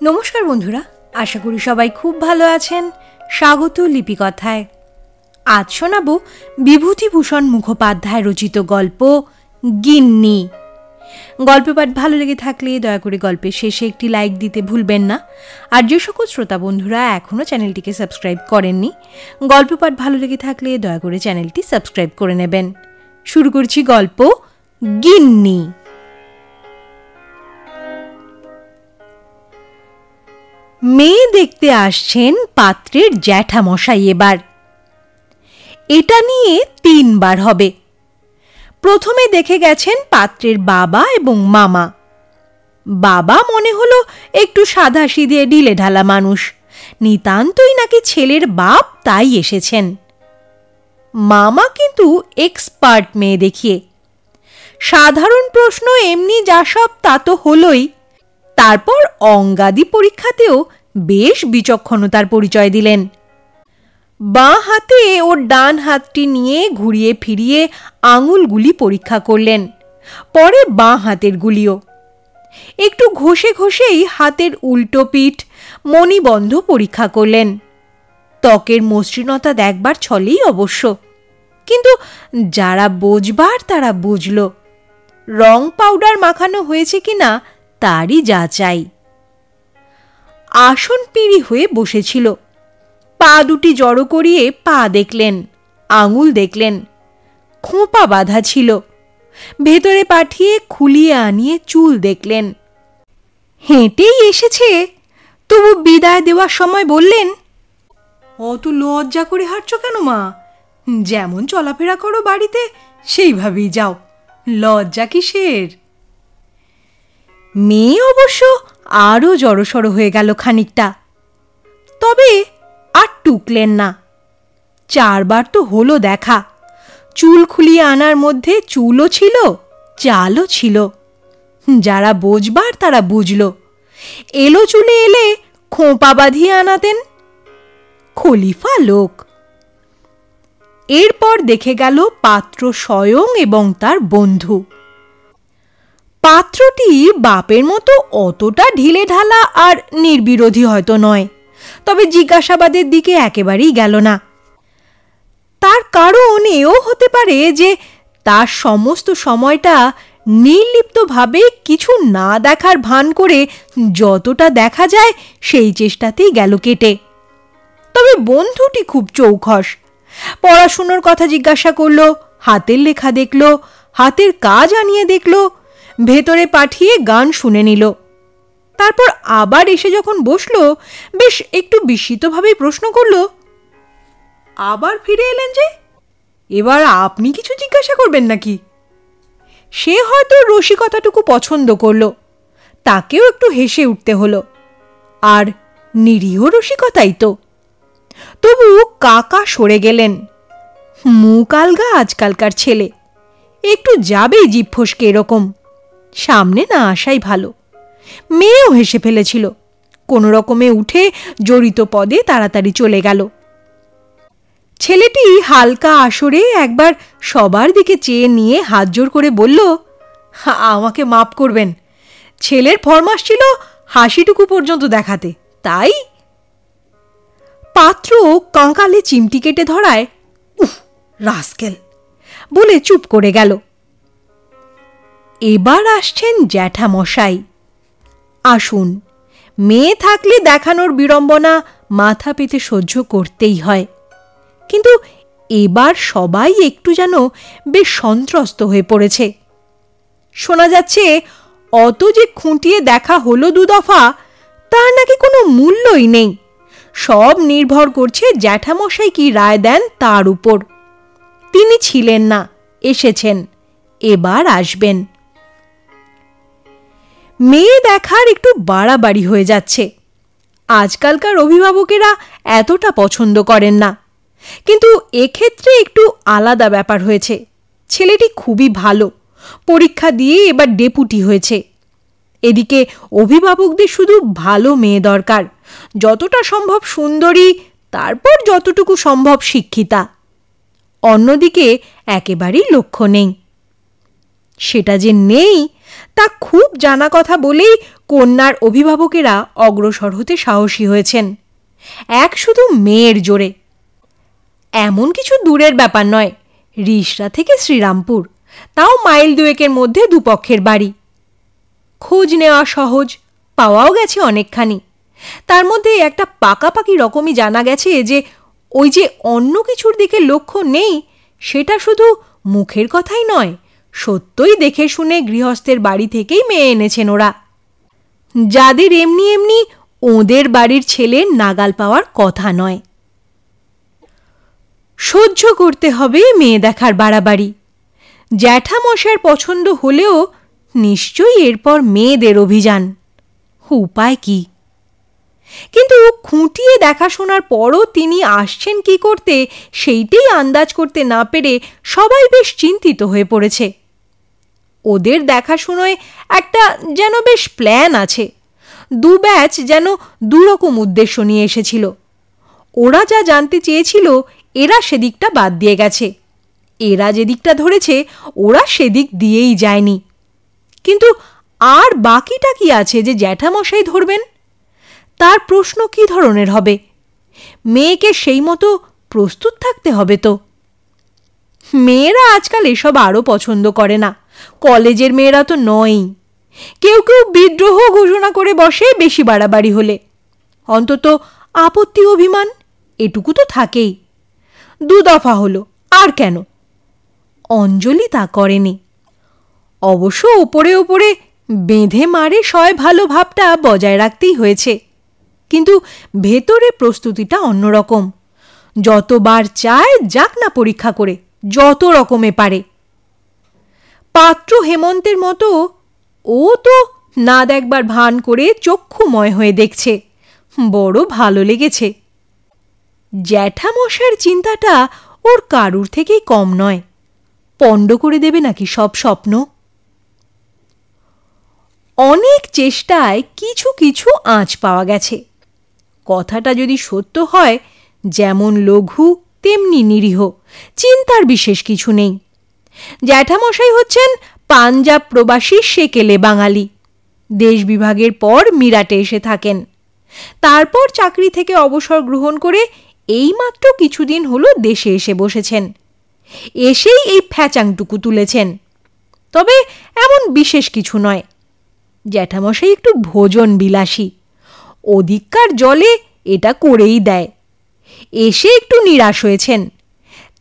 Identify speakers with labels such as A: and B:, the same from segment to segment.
A: নমস্কার বন্ধুরা, আশা করি সবাই খুব ভালো আছেন। স্বাগত লিপিকথায়। আজ শোনাবো বিভূতিভূষণ মুখোপাধ্যায় রচিত গল্প গিন্নি। গল্প পাঠ ভালো লেগে থাকলে দয়া করে গল্পের শেষে একটি লাইক দিতে ভুলবেন না। আর যে সকল শ্রোতা বন্ধুরা এখনও চ্যানেলটিকে সাবস্ক্রাইব করেননি, গল্প পাঠ ভালো লেগে থাকলে দয়া করে চ্যানেলটি সাবস্ক্রাইব করে নেবেন। শুরু করছি গল্প গিন্নি। মেয়ে দেখতে আসছেন পাত্রের জ্যাঠামশাই। এবার এটা নিয়ে 3 বার হবে। প্রথমে দেখে গেছেন পাত্রের বাবা এবং মামা। বাবা মনে হলো একটু সাধাসিধে ঢিলে ঢালা মানুষ, নিতান্তই নাকি ছেলের বাপ, তাই এসেছেন। মামা কিন্তু এক্সপার্ট মেয়ে দেখিয়ে। সাধারণ প্রশ্ন এমনি যা সব তা তো হলোই, তারপর অঙ্গাদি পরীক্ষাতেও বেশ বিচক্ষণতার পরিচয় দিলেন। বাঁ হাতে ওর ডান হাতটি নিয়ে ঘুরিয়ে ফিরিয়ে আঙুলগুলি পরীক্ষা করলেন, পরে বাঁ হাতের গুলিও। একটু ঘষে ঘষেই হাতের উল্টো পিঠ মণিবন্ধ পরীক্ষা করলেন। ত্বকের মসৃণতা দেখবার ছলেই অবশ্য, কিন্তু যারা বোঝবার তারা বুঝল। রং পাউডার মাখানো হয়েছে কিনা তারই যাচাই। আসন পিঁড়ি হয়ে বসেছিল। পা দুটি জড়ো করিয়ে পা দেখলেন, আঙুল দেখলেন, খোঁপা বাঁধা ছিল। ভেতরে পাঠিয়ে খুলিয়ে আনিয়ে চুল দেখলেন। হেঁটেই এসেছে, তবু বিদায় দেওয়ার সময় বললেন, অত লজ্জা করে হাঁটছো কেন মা? যেমন চলাফেরা করো বাড়িতে সেইভাবেই যাও, লজ্জা কিসের? মেয়ে অবশ্য আরও জড়সড় হয়ে গেল খানিকটা, তবে আর টুকলেন না। 4 বার তো হলো দেখা। চুল খুলিয়ে আনার মধ্যে চুলও ছিল, চালও ছিল। যারা বোঝবার তারা বুঝল। এলো চুলে এলে খোঁপা বাঁধিয়ে আনাতেন। খলিফা লোক। এরপর দেখে গেল পাত্র স্বয়ং এবং তার বন্ধু। পাত্রটি বাপের মতো অতটা ঢিলে ঢালা আর নির্বিরোধী হয়তো নয়, তবে জিজ্ঞাসাবাদের দিকে একেবারেই গেল না। তার কারণ এও হতে পারে যে তার সমস্ত সময়টা নির্লিপ্তভাবে কিছু না দেখার ভান করে যতটা দেখা যায় সেই চেষ্টাতেই গেল কেটে। তবে বন্ধুটি খুব চৌখস। পড়াশুনোর কথা জিজ্ঞাসা করল, হাতের লেখা দেখল, হাতের কাজ আনিয়ে দেখল, ভেতরে পাঠিয়ে গান শুনে নিল। তারপর আবার এসে যখন বসল, বেশ একটু বিস্মিতভাবেই প্রশ্ন করল, আবার ফিরে এলেন যে? এবার আপনি কিছু জিজ্ঞাসা করবেন নাকি? সে হয়তো রসিকতাটুকু পছন্দ করল, তাকেও একটু হেসে উঠতে হলো। আর নিরীহ রসিকতাই তো। তবু কাকা সরে গেলেন। মুখ আলগা আজকালকার ছেলে, একটু যাবেই জিভ ফসকে এরকম। সামনে না আসাই ভালো। মেয়েও হেসে ফেলেছিল। কোনো রকমে উঠে জড়িত পদে তাড়াতাড়ি চলে গেল। ছেলেটি হালকা আসরে একবার সবার দিকে চেয়ে নিয়ে হাত জোর করে বলল, আমাকে মাপ করবেন, ছেলের ফরমাস ছিল হাসিটুকু পর্যন্ত দেখাতে, তাই। পাত্র কাঁকালে চিমটি কেটে ধরায়, উফ রাস্কেল বলে চুপ করে গেল। এবার আসছেন জ্যাঠামশাই। আসুন, মেয়ে থাকলে দেখানোর বিড়ম্বনা মাথা পেতে সহ্য করতেই হয়, কিন্তু এবার সবাই একটু যেন বেশ সন্ত্রস্ত হয়ে পড়েছে। শোনা যাচ্ছে অত যে খুঁটিয়ে দেখা হলো 2 দফা, তার নাকি কোনো মূল্যই নেই। সব নির্ভর করছে জ্যাঠামশাই কি রায় দেন তার উপর। তিনি ছিলেন না, এসেছেন, এবার আসবেন। মেয়ে দেখার একটু বাড়াবাড়ি হয়ে যাচ্ছে। আজকালকার অভিভাবকেরা এতটা পছন্দ করেন না, কিন্তু এক্ষেত্রে একটু আলাদা ব্যাপার হয়েছে। ছেলেটি খুবই ভালো, পরীক্ষা দিয়ে এবার ডেপুটি হয়েছে। এদিকে অভিভাবকদের শুধু ভালো মেয়ে দরকার, যতটা সম্ভব সুন্দরী, তারপর যতটুকু সম্ভব শিক্ষিতা। অন্যদিকে একেবারেই লক্ষ্য নেই। সেটা যে নেই তা খুব জানা কথা বলেই কন্যার অভিভাবকেরা অগ্রসর হতে সাহসী হয়েছেন, এক শুধু মেয়ের জোরে। এমন কিছু দূরের ব্যাপার নয়, রিষড়া থেকে শ্রীরামপুর, তাও মাইল দুয়েকের মধ্যে দুপক্ষের বাড়ি। খোঁজ নেওয়া সহজ, পাওয়াও গেছে অনেকখানি। তার মধ্যে একটা পাকাপাকি রকমই জানা গেছে যে ওই যে অন্য কিছুর দিকে লক্ষ্য নেই, সেটা শুধু মুখের কথাই নয়, সত্যই দেখে শুনে গৃহস্থের বাড়ি থেকেই মেয়ে এনেছেন ওরা, যাদের এমনি এমনি ওদের বাড়ির ছেলের নাগাল পাওয়ার কথা নয়। সহ্য করতে হবে মেয়ে দেখার বাড়াবাড়ি। জ্যাঠামশাইয়ের পছন্দ হলেও নিশ্চয়ই এরপর মেয়েদের অভিযান। উপায় কি? কিন্তু খুঁটিয়ে দেখাশোনার পরও তিনি আসছেন কি করতে, সেইটাই আন্দাজ করতে না পেরে সবাই বেশ চিন্তিত হয়ে পড়েছে। ওদের দেখাশোনায় একটা যেন বেশ প্ল্যান আছে। দু ব্যাচ যেন দুরকম উদ্দেশ্য নিয়ে এসেছিল। ওরা যা জানতে চেয়েছিল এরা সেদিকটা বাদ দিয়ে গেছে, এরা যেদিকটা ধরেছে ওরা সেদিক দিয়েই যায়নি। কিন্তু আর বাকিটা কি আছে যে জ্যাঠামশাই ধরবেন? তার প্রশ্ন কি ধরনের হবে? মেয়েকে সেই মতো প্রস্তুত থাকতে হবে তো। মেয়েরা আজকাল এসব আরও পছন্দ করে না, কলেজের মেয়েরা তো নয়ই। কেউ কেউ বিদ্রোহ ঘোষণা করে বসে বেশি বাড়াবাড়ি হলে। অন্তত আপত্তি অভিমান এটুকু তো থাকেই। দু দফা হলো, আর কেন? অঞ্জলি তা করেনি। অবশ্য ওপরে ওপরে বেঁধে মারে সয় ভালো ভাবটা বজায় রাখতেই হয়েছে, কিন্তু ভেতরে প্রস্তুতিটা অন্যরকম। যতবার চায় যাক না পরীক্ষা করে, যত রকমে পারে। পাত্র হেমন্তের মতো ও তো না দেখবার ভান করে চক্ষুময় হয়ে দেখছে। বড় ভালো লেগেছে। জ্যাঠামশাইয়ের চিন্তাটা ওর কারুর থেকেই কম নয়। পণ্ড করে দেবে নাকি সব স্বপ্ন? অনেক চেষ্টায় কিছু কিছু আঁচ পাওয়া গেছে। কথাটা যদি সত্য হয়, যেমন লঘু তেমনি নিরীহ, চিন্তার বিশেষ কিছু নেই। জ্যাঠামশাই হচ্ছেন পাঞ্জাব প্রবাসী সেকেলে বাঙালি। দেশ বিভাগের পর মিরাটে এসে থাকেন। তারপর চাকরি থেকে অবসর গ্রহণ করে এইমাত্র কিছুদিন হলো দেশে এসে বসেছেন। এসেই এই ফ্যাচাংটুকু তুলেছেন। তবে এমন বিশেষ কিছু নয়। জ্যাঠামশাই একটু ভোজন বিলাসী, অধিককার জলে এটা করেই দেয়। এসে একটু নিরাশ হয়েছেন।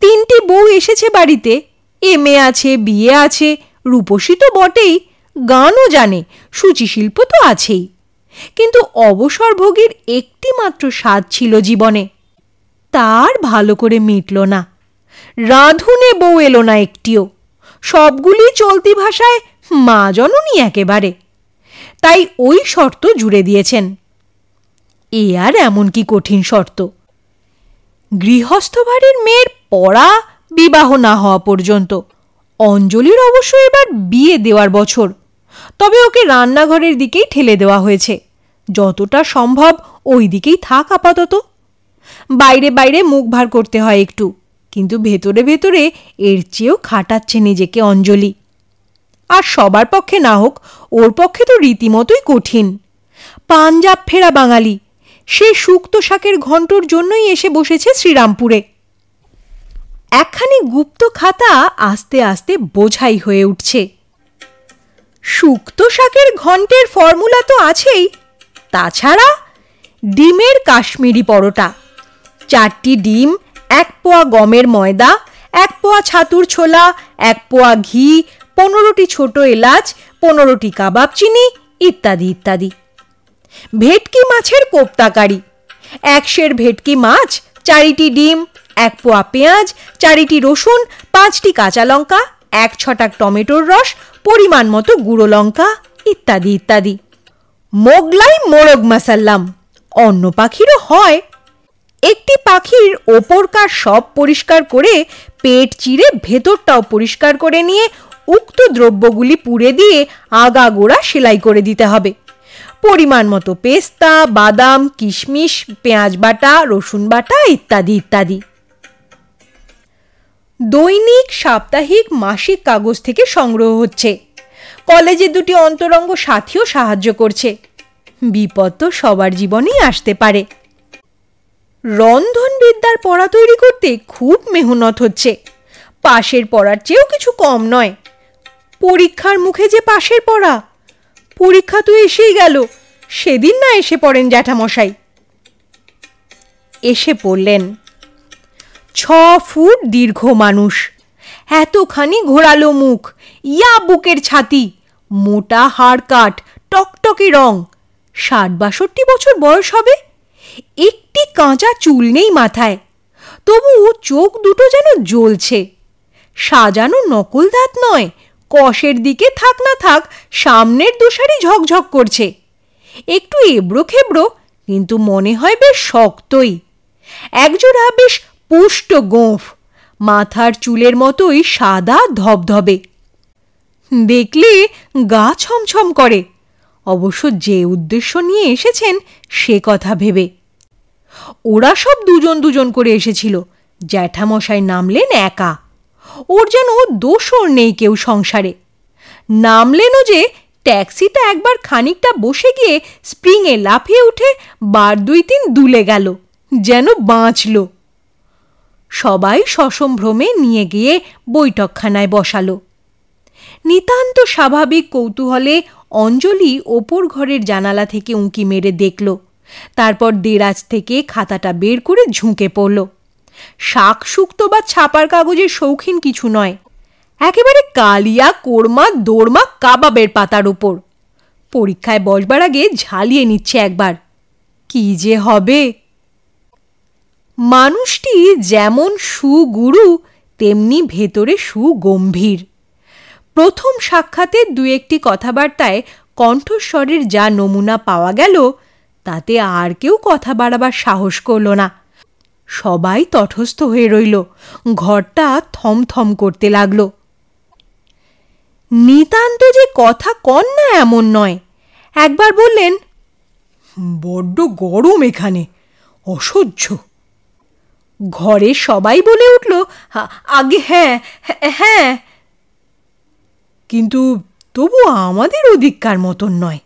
A: 3টি বউ এসেছে বাড়িতে, এমএ আছে, বিয়ে আছে, রূপসী তো বটেই, গানও জানে, সূচিশিল্প তো আছেই। কিন্তু অবসরভোগীর একটি মাত্র স্বাদ ছিল জীবনে, তার ভালো করে মিটল না। রাঁধুনে বউ এলো না একটিও, সবগুলি চলতি ভাষায় মা জননী একেবারে। তাই ওই শর্ত জুড়ে দিয়েছেন। এ আর এমন কি কঠিন শর্ত? গৃহস্থ বাড়ির মেয়ের পড়া বিবাহ না হওয়া পর্যন্ত। অঞ্জলির অবশ্য এবার বিয়ে দেওয়ার বছর, তবে ওকে রান্নাঘরের দিকেই ঠেলে দেওয়া হয়েছে। যতটা সম্ভব ওই দিকেই থাক আপাতত। বাইরে বাইরে মুখ ভার করতে হয় একটু, কিন্তু ভেতরে ভেতরে এর চেয়েও খাটাচ্ছে নিজেকে অঞ্জলি। আর সবার পক্ষে না হোক, ওর পক্ষে তো রীতিমতোই কঠিন। পাঞ্জাব ফেরা বাঙালি, সে শুক্তো শাকের ঘণ্টর জন্যই এসে বসেছে শ্রীরামপুরে। একখানি গুপ্ত খাতা আস্তে আস্তে বোঝাই হয়ে উঠছে। শুক্তো শাকের ঘণ্টের ফর্মুলা তো আছেই, তাছাড়া ডিমের কাশ্মীরি পরোটা, 4টি ডিম, 1 পোয়া গমের ময়দা, 1 পোয়া ছাতুর ছোলা, 1 পোয়া ঘি, 15টি ছোট এলাচ, 15টি কাবাব চিনি, ইত্যাদি ইত্যাদি। ভেটকি মাছের কোপ্তাকারি, 1 সের ভেটকি মাছ, 4টি ডিম, 1 পোয়া পেঁয়াজ, 4টি রসুন, 5টি কাঁচা লঙ্কা, 1 ছটাক টমেটোর রস, পরিমাণ মতো গুঁড়ো লঙ্কা, ইত্যাদি ইত্যাদি। মোগলাই মোরগ মাসাল্লাম, অন্য পাখিরও হয়। একটি পাখির ওপরকার সব পরিষ্কার করে পেট চিরে ভেতরটাও পরিষ্কার করে নিয়ে উক্ত দ্রব্যগুলি পুড়ে দিয়ে আগাগোড়া সেলাই করে দিতে হবে। পরিমাণ মতো পেস্তা, বাদাম, কিশমিশ, পেঁয়াজ বাটা, রসুন বাটা, ইত্যাদি ইত্যাদি। দৈনিক, সাপ্তাহিক, মাসিক কাগজ থেকে সংগ্রহ হচ্ছে। কলেজে দুটি অন্তরঙ্গ সাথীও সাহায্য করছে। বিপদ তো সবার জীবনেই আসতে পারে। রন্ধনবিদ্যার পড়া তৈরি করতে খুব মেহনত হচ্ছে। পাশের পড়ার চেয়েও কিছু কম নয়। পরীক্ষার মুখে যে পাশের পড়া, পরীক্ষা তো এসেই গেল, সেদিন না এসে পড়েন জ্যাঠামশাই। এসে পড়লেন। 6 ফুট দীর্ঘ মানুষ, এতখানি ঘোরালো মুখ, ইয়া বুকের ছাতি, মোটা হাড় কাট, টকটকে রং, 60-62 বছর বয়স হবে। একটি কাঁচা চুল নেই মাথায়, তবু চোখ দুটো যেন জ্বলছে। সাজানো নকল দাঁত নয়, কষের দিকে থাক না থাক সামনের দুসারি ঝকঝক করছে। একটু এবড়ো খেবড়ো, কিন্তু মনে হয় বেশ শক্তই। একজোড়া বেশ পুষ্ট গোঁফ, মাথার চুলের মতোই সাদা ধবধবে। দেখলে গা ছমছম করে, অবশ্য যে উদ্দেশ্য নিয়ে এসেছেন সে কথা ভেবে। ওরা সব দুজন দুজন করে এসেছিল, জ্যাঠামশাই নামলেন একা। ওর যেন দোসর নেই কেউ সংসারে। নামলেনও যে ট্যাক্সিটা একবার খানিকটা বসে গিয়ে স্প্রিংয়ে লাফিয়ে উঠে 2-3 দুলে গেল, যেন বাঁচল। সবাই সসম্ভ্রমে নিয়ে গিয়ে বৈঠকখানায় বসালো। নিতান্ত স্বাভাবিক কৌতূহলে অঞ্জলি ওপর ঘরের জানালা থেকে উঁকি মেরে দেখল। তারপর দেরাজ থেকে খাতাটা বের করে ঝুঁকে পড়ল। শাক শুক্তো বা ছাপার কাগজের শৌখিন কিছু নয়, একেবারে কালিয়া কোরমা দোরমা কাবাবের পাতার উপর। পরীক্ষায় বসবার আগে ঝালিয়ে নিচ্ছে একবার। কি যে হবে! মানুষটি যেমন সুগুরু তেমনি ভেতরে সুগম্ভীর। প্রথম সাক্ষাতে 2-1টি কথাবার্তায় কণ্ঠস্বরের যা নমুনা পাওয়া গেল, তাতে আর কেউ কথা বাড়াবার সাহস করল না। সবাই তটস্থ হয়ে রইল। ঘরটা থমথম করতে লাগল। নিতান্ত যে কথা কন না এমন নয়। একবার বললেন, বড্ড গরম এখানে, অসহ্য। ঘরে সবাই বলে উঠল, আগে হ্যাঁ হ্যাঁ, কিন্তু তবু আমাদের অধিকার মতন নয়।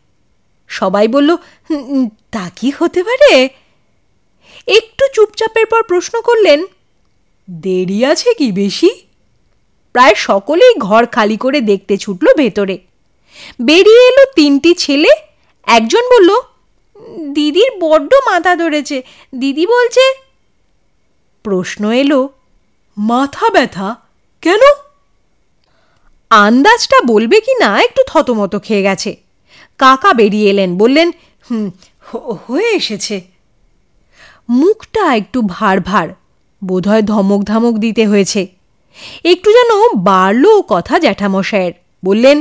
A: সবাই বলল, তা কি হতে পারে? একটু চুপচাপের পর প্রশ্ন করলেন, দেরি আছে কি বেশি? প্রায় সকলেই ঘর খালি করে দেখতে ছুটল ভেতরে। বেরিয়ে এলো 3টি ছেলে। একজন বলল, দিদির বড্ড মাথা ধরেছে, দিদি বলছে। প্রশ্ন এলো, মাথা ব্যথা কেন? আন্দাজটা বলবে কি না একটু থতমত খেয়ে গেছে। কাকা বেরিয়ে এলেন, বললেন, হয়ে এসেছে। মুখটা একটু ভার ভার, বোধহয় ধমক ধামক দিতে হয়েছে। একটু যেন বাড়ল কথা জ্যাঠামশায়ের। বললেন,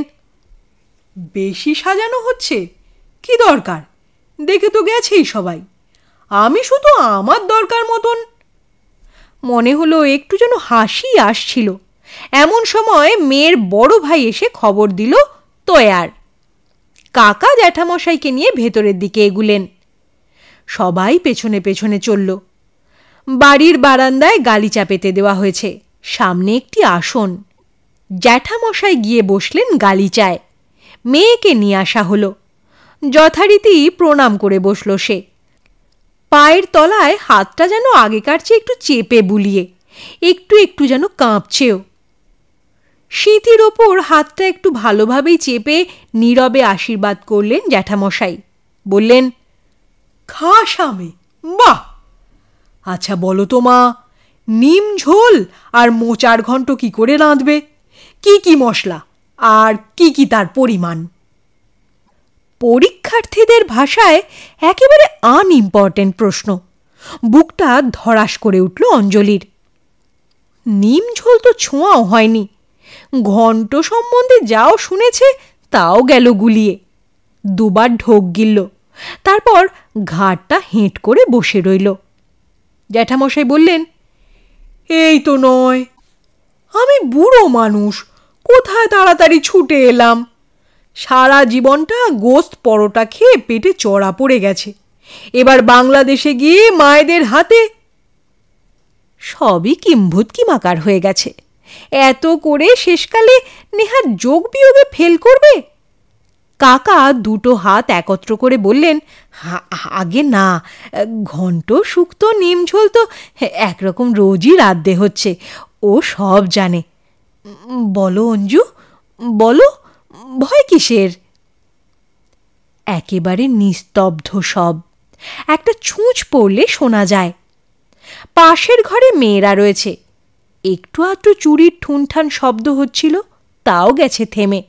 A: বেশি সাজানো হচ্ছে, কি দরকার? দেখে তো গেছেই সবাই, আমি শুধু আমার দরকার মতন। মনে হলো একটু যেন হাসি আসছিল। এমন সময় মেয়ের বড় ভাই এসে খবর দিল, তয়ার। কাকা জ্যাঠামশাইকে নিয়ে ভেতরের দিকে এগুলেন। সবাই পেছনে পেছনে চলল। বাড়ির বারান্দায় গালিচা পেতে দেওয়া হয়েছে, সামনে একটি আসন। জ্যাঠামশাই গিয়ে বসলেন গালিচায়। মেয়েকে নিয়ে আসা হলো। যথারীতি প্রণাম করে বসল সে। পায়ের তলায় হাতটা যেন আগেকার চেয়ে একটু চেপে বুলিয়ে, একটু একটু যেন কাঁপছেও। সিঁথির ওপর হাতটা একটু ভালোভাবেই চেপে নীরবে আশীর্বাদ করলেন জ্যাঠামশাই। বললেন, খাস আমি? বাহ! আচ্ছা বলো তো মা, নিম ঝোল আর মোচার ঘন্ট কি করে রাঁধবে? কি কি মশলা আর কি কি তার পরিমাণ? পরীক্ষার্থীদের ভাষায় একেবারে আনইম্পর্টেন্ট প্রশ্ন। বুকটা ধড়াস করে উঠল অঞ্জলির। নিম ঝোল তো ছোঁয়াও হয়নি। ঘন্ট সম্বন্ধে যাও শুনেছে তাও গেল গুলিয়ে। 2বার ঢোক গিলল, তারপর ঘাড়টা হেঁট করে বসে রইল। জ্যাঠামশাই বললেন, এই তো নয়, আমি বুড়ো মানুষ, কোথায় তাড়াতাড়ি ছুটে এলাম। সারা জীবনটা গোস্ত পরোটা খেয়ে পেটে চড়া পড়ে গেছে, এবার বাংলাদেশে গিয়ে মায়েদের হাতে। সবই কিম্ভূত কিমাকার হয়ে গেছে। এত করে শেষকালে নেহাত যোগ বিয়োগে ফেল করবে, কাকা দুটো হাত একত্র করে বললেন, আগে না, ঘন্ট শুক্তো নিম ঝোল তো একরকম রোজই রাঁধতে হচ্ছে, ও সব জানে। বলো অঞ্জু, বলো, ভয় কিসের? একেবারে নিস্তব্ধ সব, একটা ছুঁচ পড়লে শোনা যায়। পাশের ঘরে মেয়েরা রয়েছে, একটু আধটু চুরির ঠুনঠান শব্দ হচ্ছিল, তাও গেছে থেমে।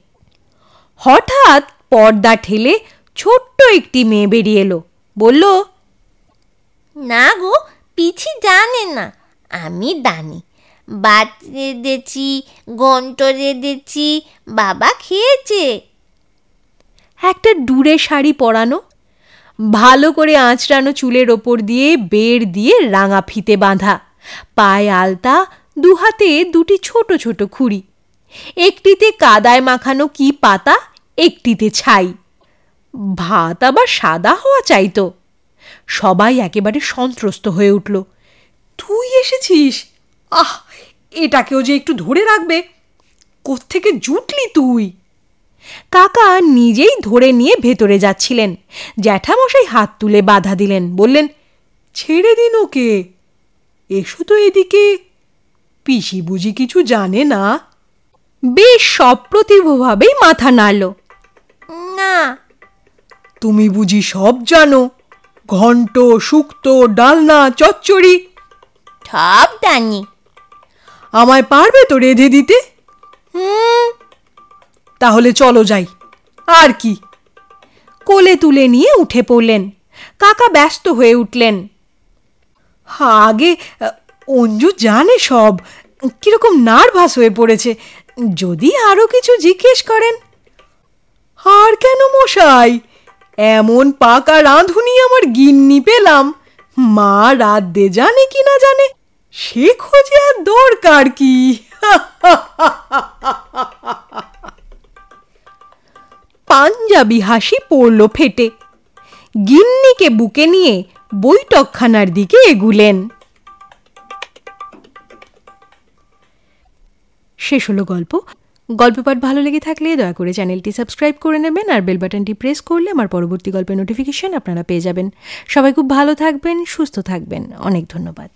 A: হঠাৎ পর্দা ঠেলে ছোট্ট একটি মেয়ে বেরিয়ে এলো, বলল,
B: না গো, পিছি জানে না, আমি জানি। ভাত রেঁধেছি, ঘন্ট রেঁধেছি, বাবা খেয়েছে।
A: একটা ডুরে শাড়ি পরানো, ভালো করে আঁচড়ানো চুলের ওপর দিয়ে বেড় দিয়ে রাঙা ফিতে বাঁধা, পায়ে আলতা, দুহাতে দুটি ছোট ছোট খুঁড়ি, একটিতে কাদায় মাখানো কি পাতা, একটিতে ছাই। ভাত আবার সাদা হওয়া চাইতো। সবাই একেবারে সন্ত্রস্ত হয়ে উঠল। তুই এসেছিস? আহ, এটাকেও যে একটু ধরে রাখবে, কোত্থেকে জুটলি তুই? কাকা নিজেই ধরে নিয়ে ভেতরে যাচ্ছিলেন, জ্যাঠামশাই হাত তুলে বাধা দিলেন, বললেন, ছেড়ে দিন ওকে, এসো তো এদিকে, পিসি বুঝি কিছু জানে না? বেশ সপ্রতিভভাবেই মাথা নাড়ল।
B: না।
A: তুমি বুঝি সব জানো? ঘন্ট, শুক্তো, ডালনা, চচ্চড়ি
B: সব জানি।
A: আমায় পারবে তো রেঁধে দিতে? তাহলে চলো যাই। আর কি? কোলে তুলে নিয়ে উঠে পড়লেন। কাকা ব্যস্ত হয়ে উঠলেন। আগে অঞ্জু জানে সব, কিরকম নার্ভাস হয়ে পড়েছে, যদি আরো কিছু জিজ্ঞেস করেন। আর কেন মশাই, এমন পাকা রাঁধুনি আমার গিন্নি পেলাম, মা রাঁধতে জানে কি না জানে সে খোঁজে আর দরকার কি? পাঞ্জাবি হাসি পড়ল ফেটে। গিন্নিকে বুকে নিয়ে বৈঠকখানার দিকে এগুলেন। শেষ হলো গল্প। গল্প পাঠ ভালো লেগে থাকলে দয়া করে চ্যানেলটি সাবস্ক্রাইব করে নেবেন, আর বেল বাটনটি প্রেস করলে আমার পরবর্তী গল্পের নোটিফিকেশন আপনারা পেয়ে যাবেন। সবাই খুব ভালো থাকবেন, সুস্থ থাকবেন। অনেক ধন্যবাদ।